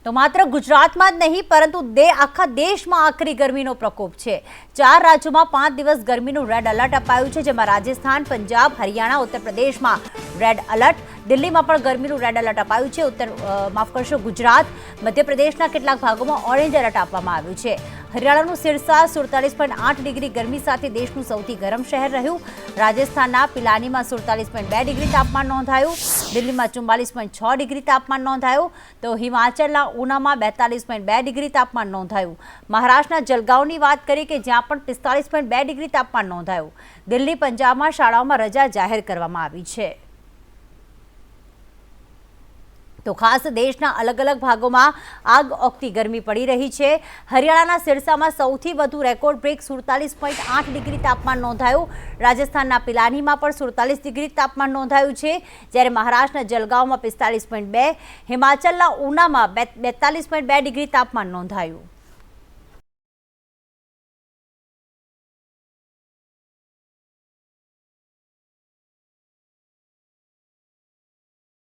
તો માત્ર ગુજરાતમાં જ નહીં પરંતુ આખા દેશમાં આકરી ગરમીનો પ્રકોપ છે। 4 રાજ્યોમાં 5 દિવસ ગરમીનું રેડ એલર્ટ અપાયું છે, જેમાં રાજસ્થાન, પંજાબ, હરિયાણા, ઉત્તર પ્રદેશમાં રેડ એલર્ટ, દિલ્હીમાં પણ ગરમીનું રેડ એલર્ટ અપાયું છે। ગુજરાત, મધ્યપ્રદેશના કેટલાક ભાગોમાં ઓરેન્જ એલર્ટ આપવામાં આવ્યું છે। હરિયાણાનું સિરસા 47.8 ડિગ્રી ગરમી સાથે દેશનું સૌથી ગરમ શહેર રહ્યું। રાજસ્થાનના પિલાનીમાં 47.2 ડિગ્રી તાપમાન નોંધાયું। દિલ્હીમાં 44.6 ડિગ્રી તાપમાન નોંધાયું, તો હિમાચલના ઉનામાં 42.2 ડિગ્રી તાપમાન નોંધાયું। મહારાષ્ટ્રના જલગાંવની વાત કરીએ કે જ્યાં પણ 45.2 ડિગ્રી તાપમાન નોંધાયું। દિલ્હી, પંજાબમાં શાળાઓમાં રજા જાહેર કરવામાં આવી છે। તો ખાસ દેશના અલગ અલગ ભાગોમાં આગ ઓગતી ગરમી પડી રહી છે। હરિયાણાના સિરસામાં સૌથી વધુ રેકોર્ડ બ્રેક 47.8 ડિગ્રી તાપમાન નોંધાયું। રાજસ્થાનના પિલાનીમાં પણ 47 ડિગ્રી તાપમાન નોંધાયું છે, જ્યારે મહારાષ્ટ્રના જલગાંવમાં 45.2, હિમાચલના ઉનામાં 42.2 ડિગ્રી તાપમાન નોંધાયું।